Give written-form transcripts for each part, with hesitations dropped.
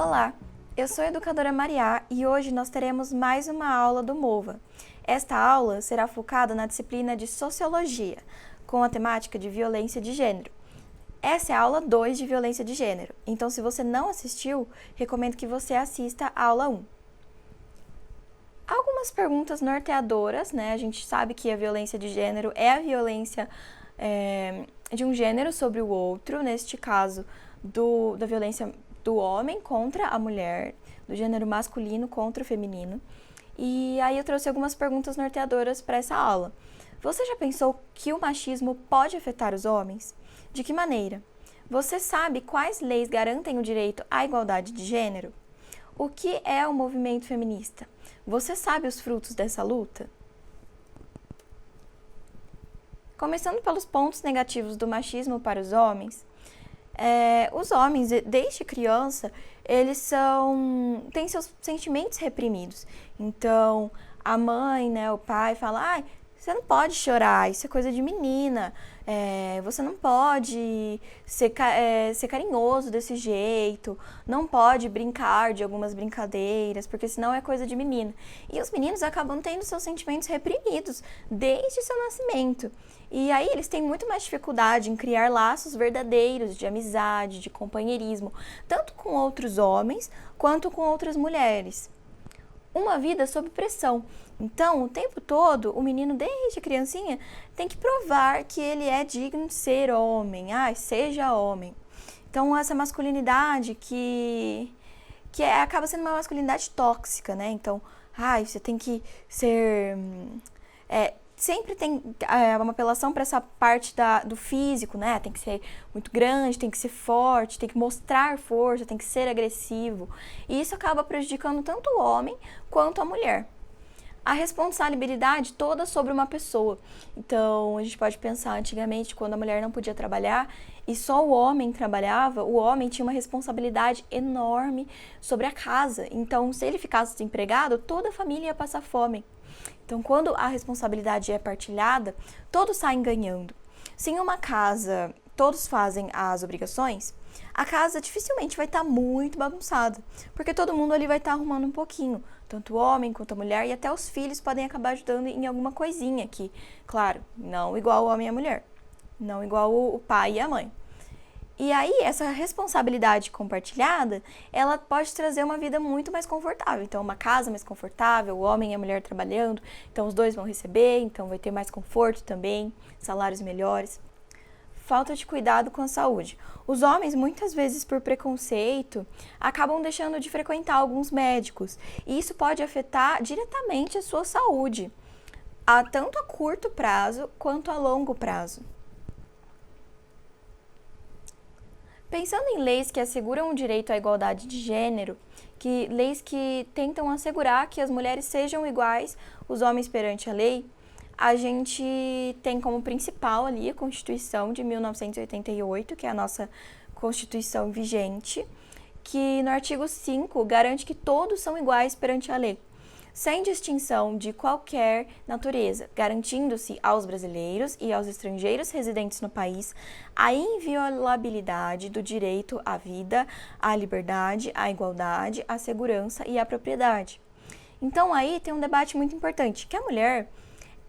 Olá, eu sou a educadora Mariá e hoje nós teremos mais uma aula do MOVA. Esta aula será focada na disciplina de Sociologia, com a temática de violência de gênero. Essa é a aula 2 de violência de gênero, então se você não assistiu, recomendo que você assista a aula 1. Algumas perguntas norteadoras, né? A gente sabe que a violência de gênero é a violência de um gênero sobre o outro, neste caso da violência do homem contra a mulher, do gênero masculino contra o feminino. E aí eu trouxe algumas perguntas norteadoras para essa aula. Você já pensou que o machismo pode afetar os homens? De que maneira? Você sabe quais leis garantem o direito à igualdade de gênero? O que é o movimento feminista? Você sabe os frutos dessa luta? Começando pelos pontos negativos do machismo para os homens, os homens, desde criança, eles têm seus sentimentos reprimidos. Então, a mãe, né, o pai fala, você não pode chorar, isso é coisa de menina, você não pode ser carinhoso desse jeito, não pode brincar de algumas brincadeiras, porque senão é coisa de menina. E os meninos acabam tendo seus sentimentos reprimidos desde seu nascimento. E aí eles têm muito mais dificuldade em criar laços verdadeiros de amizade, de companheirismo, tanto com outros homens quanto com outras mulheres. Uma vida sob pressão. Então, o tempo todo, o menino, desde criancinha, tem que provar que ele é digno de ser homem. Seja homem. Então, essa masculinidade que acaba sendo uma masculinidade tóxica, né? Então, você tem que ser... sempre tem uma apelação para essa parte do físico, né? Tem que ser muito grande, tem que ser forte, tem que mostrar força, tem que ser agressivo. E isso acaba prejudicando tanto o homem quanto a mulher. A responsabilidade toda sobre uma pessoa. Então, a gente pode pensar antigamente, quando a mulher não podia trabalhar e só o homem trabalhava, o homem tinha uma responsabilidade enorme sobre a casa. Então, se ele ficasse desempregado, toda a família ia passar fome. Então, quando a responsabilidade é partilhada, todos saem ganhando. Se em uma casa todos fazem as obrigações, a casa dificilmente vai estar muito bagunçada, porque todo mundo ali vai estar arrumando um pouquinho, tanto o homem quanto a mulher, e até os filhos podem acabar ajudando em alguma coisinha aqui. Claro, não igual o homem e a mulher, não igual o pai e a mãe. E aí, essa responsabilidade compartilhada, ela pode trazer uma vida muito mais confortável. Então, uma casa mais confortável, o homem e a mulher trabalhando, então os dois vão receber, então vai ter mais conforto também, salários melhores. Falta de cuidado com a saúde. Os homens, muitas vezes por preconceito, acabam deixando de frequentar alguns médicos. E isso pode afetar diretamente a sua saúde, tanto a curto prazo quanto a longo prazo. Pensando em leis que asseguram o direito à igualdade de gênero, leis que tentam assegurar que as mulheres sejam iguais os homens perante a lei, a gente tem como principal ali a Constituição de 1988, que é a nossa Constituição vigente, que no artigo 5 garante que todos são iguais perante a lei, sem distinção de qualquer natureza, garantindo-se aos brasileiros e aos estrangeiros residentes no país a inviolabilidade do direito à vida, à liberdade, à igualdade, à segurança e à propriedade. Então aí tem um debate muito importante, que a mulher,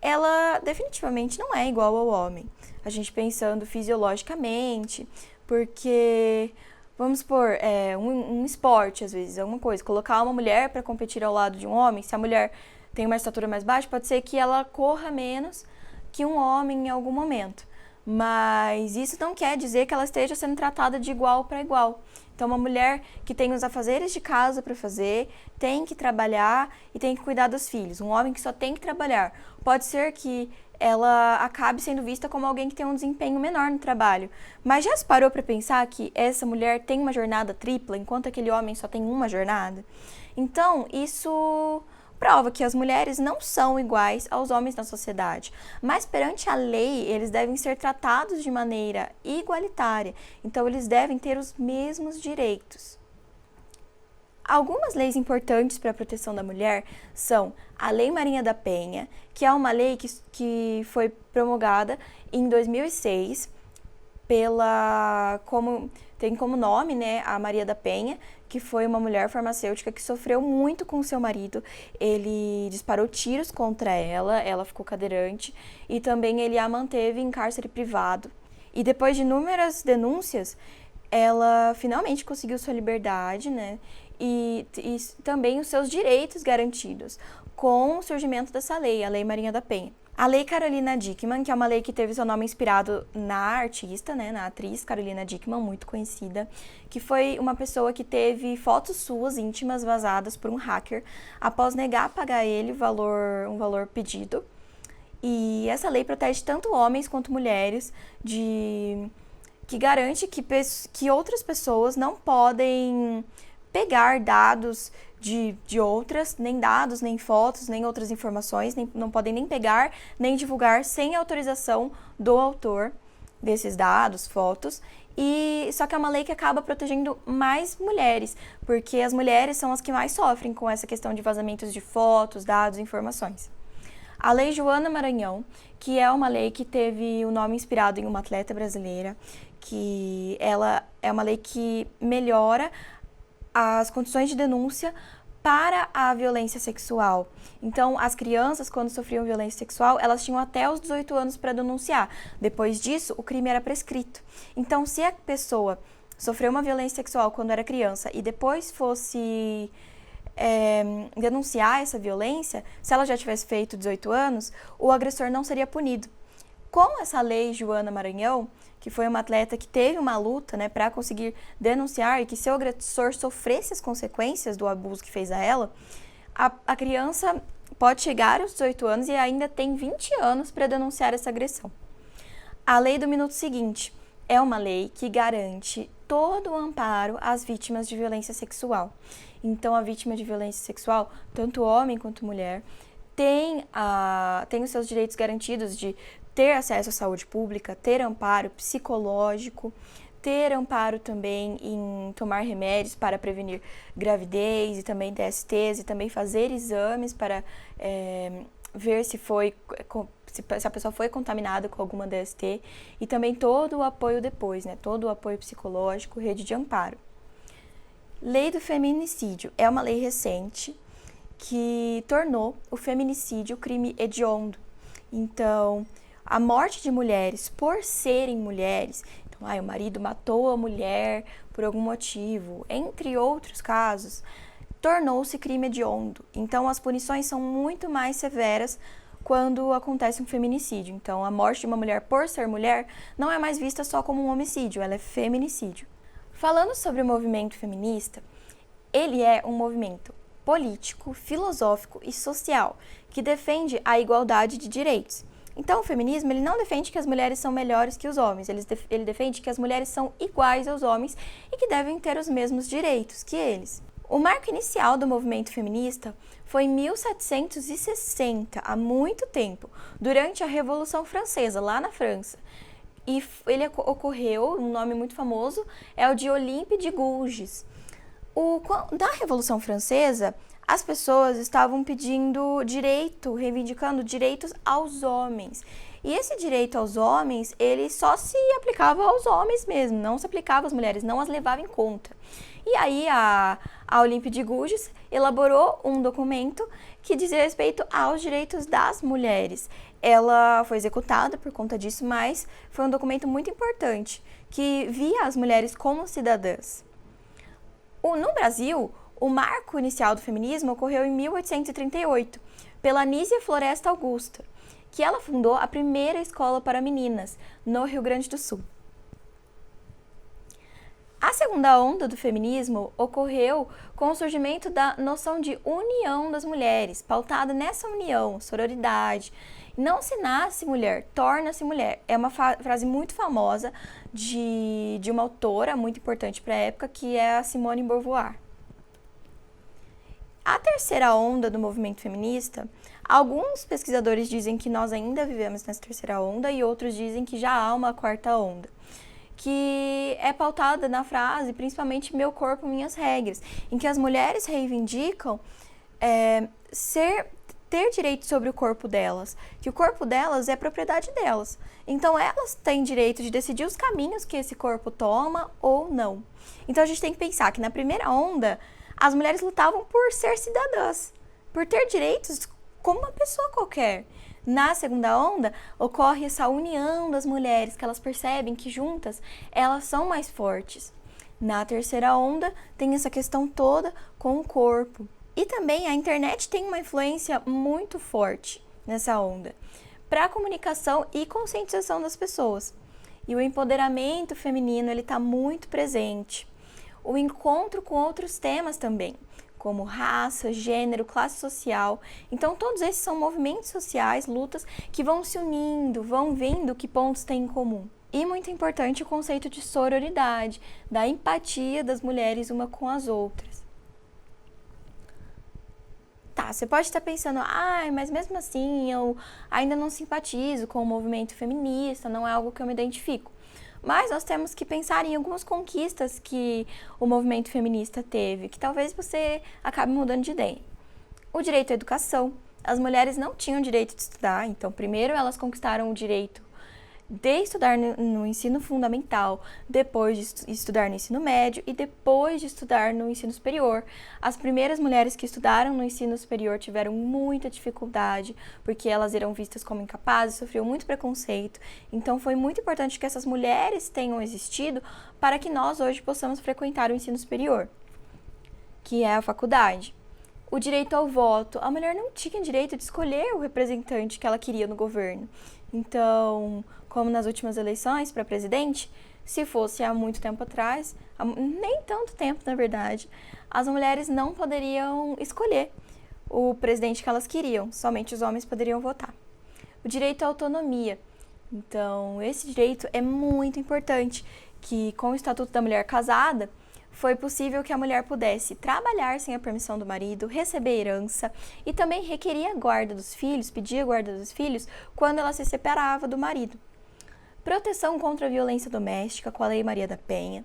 ela definitivamente não é igual ao homem. A gente pensando fisiologicamente, porque... Vamos supor, um esporte, às vezes, alguma coisa. Colocar uma mulher para competir ao lado de um homem, se a mulher tem uma estatura mais baixa, pode ser que ela corra menos que um homem em algum momento. Mas isso não quer dizer que ela esteja sendo tratada de igual para igual. Então, uma mulher que tem os afazeres de casa para fazer, tem que trabalhar e tem que cuidar dos filhos. Um homem que só tem que trabalhar. Pode ser que ela acabe sendo vista como alguém que tem um desempenho menor no trabalho. Mas já se parou para pensar que essa mulher tem uma jornada tripla, enquanto aquele homem só tem uma jornada? Então, isso prova que as mulheres não são iguais aos homens na sociedade, mas perante a lei, eles devem ser tratados de maneira igualitária, então eles devem ter os mesmos direitos. Algumas leis importantes para a proteção da mulher são a Lei Marinha da Penha, que é uma lei que foi promulgada em 2006 tem como nome, né, a Maria da Penha, que foi uma mulher farmacêutica que sofreu muito com o seu marido. Ele disparou tiros contra ela, ela ficou cadeirante, e também ele a manteve em cárcere privado. E depois de inúmeras denúncias, ela finalmente conseguiu sua liberdade, né, e também os seus direitos garantidos, com o surgimento dessa lei, a Lei Maria da Penha. A Lei Carolina Dickmann, que é uma lei que teve seu nome inspirado na artista, né, na atriz Carolina Dickmann, muito conhecida, que foi uma pessoa que teve fotos suas íntimas vazadas por um hacker após negar pagar ele um valor pedido. E essa lei protege tanto homens quanto mulheres, que garante que outras pessoas não podem pegar dados de outras, nem dados, nem fotos, nem outras informações, não podem nem pegar, nem divulgar sem autorização do autor desses dados, fotos. E só que é uma lei que acaba protegendo mais mulheres, porque as mulheres são as que mais sofrem com essa questão de vazamentos de fotos, dados, informações. A Lei Joana Maranhão, que é uma lei que teve o nome inspirado em uma atleta brasileira, que ela é uma lei que melhora as condições de denúncia para a violência sexual. Então, as crianças, quando sofriam violência sexual, elas tinham até os 18 anos para denunciar. Depois disso, o crime era prescrito. Então, se a pessoa sofreu uma violência sexual quando era criança e depois fosse denunciar essa violência, se ela já tivesse feito 18 anos, o agressor não seria punido. Com essa lei Joana Maranhão, que foi uma atleta que teve uma luta, né, para conseguir denunciar e que seu agressor sofresse as consequências do abuso que fez a ela, a criança pode chegar aos 18 anos e ainda tem 20 anos para denunciar essa agressão. A lei do minuto seguinte é uma lei que garante todo o amparo às vítimas de violência sexual. Então, a vítima de violência sexual, tanto homem quanto mulher, tem os seus direitos garantidos de ter acesso à saúde pública, ter amparo psicológico, ter amparo também em tomar remédios para prevenir gravidez e também DSTs, e também fazer exames para ver se a pessoa foi contaminada com alguma DST, e também todo o apoio depois, né? Todo o apoio psicológico, rede de amparo. Lei do feminicídio é uma lei recente que tornou o feminicídio crime hediondo. Então, a morte de mulheres por serem mulheres, então, o marido matou a mulher por algum motivo, entre outros casos, tornou-se crime hediondo. Então, as punições são muito mais severas quando acontece um feminicídio. Então, a morte de uma mulher por ser mulher não é mais vista só como um homicídio, ela é feminicídio. Falando sobre o movimento feminista, ele é um movimento político, filosófico e social que defende a igualdade de direitos. Então, o feminismo ele não defende que as mulheres são melhores que os homens, ele defende que as mulheres são iguais aos homens e que devem ter os mesmos direitos que eles. O marco inicial do movimento feminista foi em 1760, há muito tempo, durante a Revolução Francesa, lá na França. E ele ocorreu, um nome muito famoso, é o de Olympe de Gouges. Da Revolução Francesa, as pessoas estavam pedindo reivindicando direitos aos homens. E esse direito aos homens, ele só se aplicava aos homens mesmo, não se aplicava às mulheres, não as levava em conta. E aí a Olympe de Gouges elaborou um documento que dizia respeito aos direitos das mulheres. Ela foi executada por conta disso, mas foi um documento muito importante, que via as mulheres como cidadãs. No Brasil, o marco inicial do feminismo ocorreu em 1838, pela Anísia Floresta Augusta, que ela fundou a primeira escola para meninas, no Rio Grande do Sul. A segunda onda do feminismo ocorreu com o surgimento da noção de união das mulheres, pautada nessa união, sororidade. Não se nasce mulher, torna-se mulher. É uma frase muito famosa de uma autora muito importante para a época, que é a Simone de Beauvoir. A terceira onda do movimento feminista, alguns pesquisadores dizem que nós ainda vivemos nessa terceira onda e outros dizem que já há uma quarta onda, que é pautada na frase, principalmente meu corpo, minhas regras, em que as mulheres reivindicam ter direito sobre o corpo delas, que o corpo delas é propriedade delas. Então, elas têm direito de decidir os caminhos que esse corpo toma ou não. Então, a gente tem que pensar que na primeira onda, as mulheres lutavam por ser cidadãs, por ter direitos como uma pessoa qualquer. Na segunda onda, ocorre essa união das mulheres, que elas percebem que juntas elas são mais fortes. Na terceira onda, tem essa questão toda com o corpo. E também a internet tem uma influência muito forte nessa onda para a comunicação e conscientização das pessoas. E o empoderamento feminino ele está muito presente. O encontro com outros temas também, como raça, gênero, classe social. Então, todos esses são movimentos sociais, lutas que vão se unindo, vão vendo que pontos têm em comum. E muito importante o conceito de sororidade, da empatia das mulheres uma com as outras. Tá, você pode estar pensando, mas mesmo assim eu ainda não simpatizo com o movimento feminista, não é algo que eu me identifico. Mas nós temos que pensar em algumas conquistas que o movimento feminista teve, que talvez você acabe mudando de ideia. O direito à educação. As mulheres não tinham direito de estudar, então primeiro elas conquistaram o direito de estudar no ensino fundamental, depois de estudar no ensino médio e depois de estudar no ensino superior. As primeiras mulheres que estudaram no ensino superior tiveram muita dificuldade, porque elas eram vistas como incapazes, sofriam muito preconceito. Então foi muito importante que essas mulheres tenham existido para que nós hoje possamos frequentar o ensino superior, que é a faculdade. O direito ao voto. A mulher não tinha direito de escolher o representante que ela queria no governo. Então, como nas últimas eleições para presidente, se fosse há muito tempo atrás, nem tanto tempo na verdade, as mulheres não poderiam escolher o presidente que elas queriam, somente os homens poderiam votar. O direito à autonomia. Então, esse direito é muito importante, que com o Estatuto da Mulher Casada, foi possível que a mulher pudesse trabalhar sem a permissão do marido, receber herança e também requeria a guarda dos filhos, pedia a guarda dos filhos quando ela se separava do marido. Proteção contra a violência doméstica com a Lei Maria da Penha.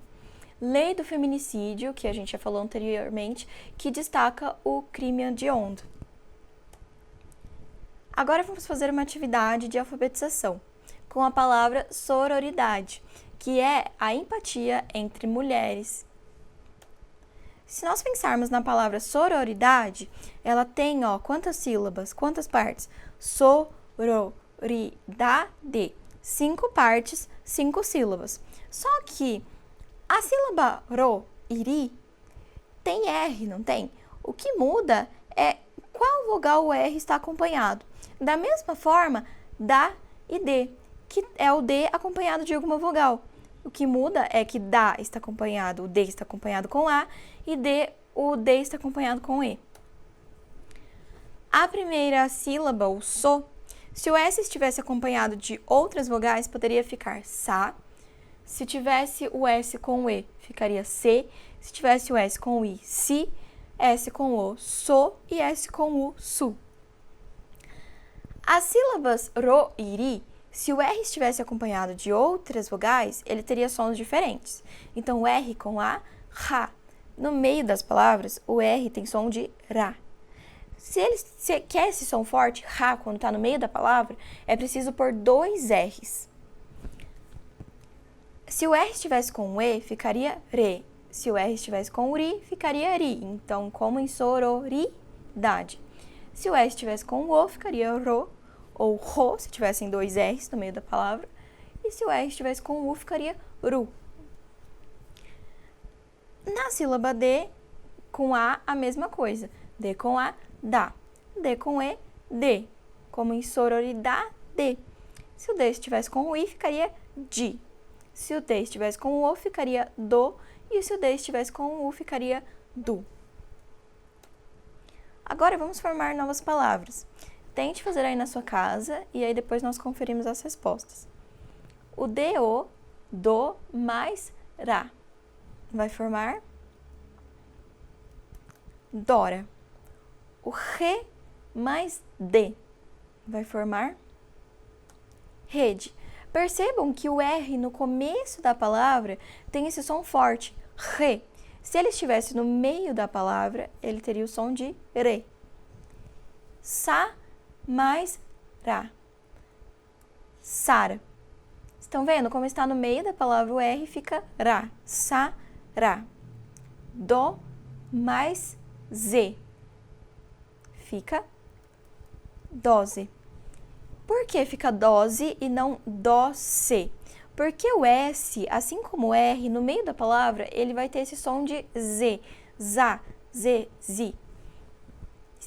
Lei do feminicídio, que a gente já falou anteriormente, que destaca o crime hediondo. Agora vamos fazer uma atividade de alfabetização com a palavra sororidade, que é a empatia entre mulheres. Se nós pensarmos na palavra sororidade, ela tem, quantas sílabas, quantas partes? Sororidade. 5 partes, 5 sílabas. Só que a sílaba ro, iri, tem R, não tem? O que muda é qual vogal o R está acompanhado. Da mesma forma, da e D, que é o D acompanhado de alguma vogal. O que muda é que da está acompanhado, o D está acompanhado com A, e o D está acompanhado com E. A primeira sílaba, o so, se o S estivesse acompanhado de outras vogais, poderia ficar sa. Se tivesse o S com o E, ficaria se. Se tivesse o S com o I, si. S com o, so. E S com o, su. As sílabas ro e ri, se o R estivesse acompanhado de outras vogais, ele teria sons diferentes. Então, o R com A, ra. No meio das palavras, o R tem som de ra. Se quer esse som forte, ra, quando está no meio da palavra, é preciso pôr 2 R's. Se o R estivesse com o E, ficaria re. Se o R estivesse com o ri, ficaria ri. Então, como em sororidade. Se o S estivesse com o O, ficaria ro. Ou ro, se tivessem 2 R's no meio da palavra. E se o R estivesse com o U, ficaria ru. Na sílaba D, com A mesma coisa. D com A, dá. D com E, D. Como em sororidade. Se o D estivesse com o I, ficaria di. Se o D estivesse com o O, ficaria do. E se o D estivesse com o U, ficaria du. Agora vamos formar novas palavras. Tente fazer aí na sua casa e aí depois nós conferimos as respostas. O do, do mais ra, vai formar Dora. O re mais d, vai formar rede. Percebam que o R no começo da palavra tem esse som forte, re. Se ele estivesse no meio da palavra, ele teria o som de re. Sa mais ra. Sara. Estão vendo? Como está no meio da palavra o R, fica ra. Sa, ra. Do mais Z. Fica dose. Por que fica dose e não doce? Porque o S, assim como o R, no meio da palavra, ele vai ter esse som de Z. Za, Z, zi.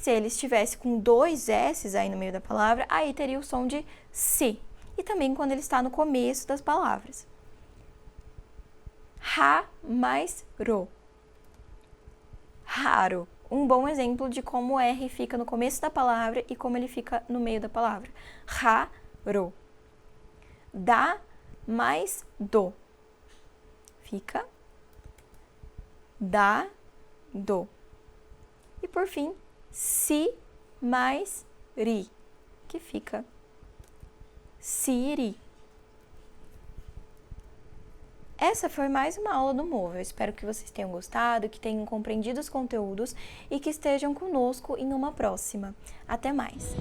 Se ele estivesse com 2 S's aí no meio da palavra, aí teria o som de C. E também quando ele está no começo das palavras. Ra mais ro. Raro. Um bom exemplo de como o R fica no começo da palavra e como ele fica no meio da palavra. Raro. Da mais do. Fica da, do. E por fim, si mais ri, que fica siri. Essa foi mais uma aula do Movo. Eu espero que vocês tenham gostado, que tenham compreendido os conteúdos e que estejam conosco em uma próxima. Até mais!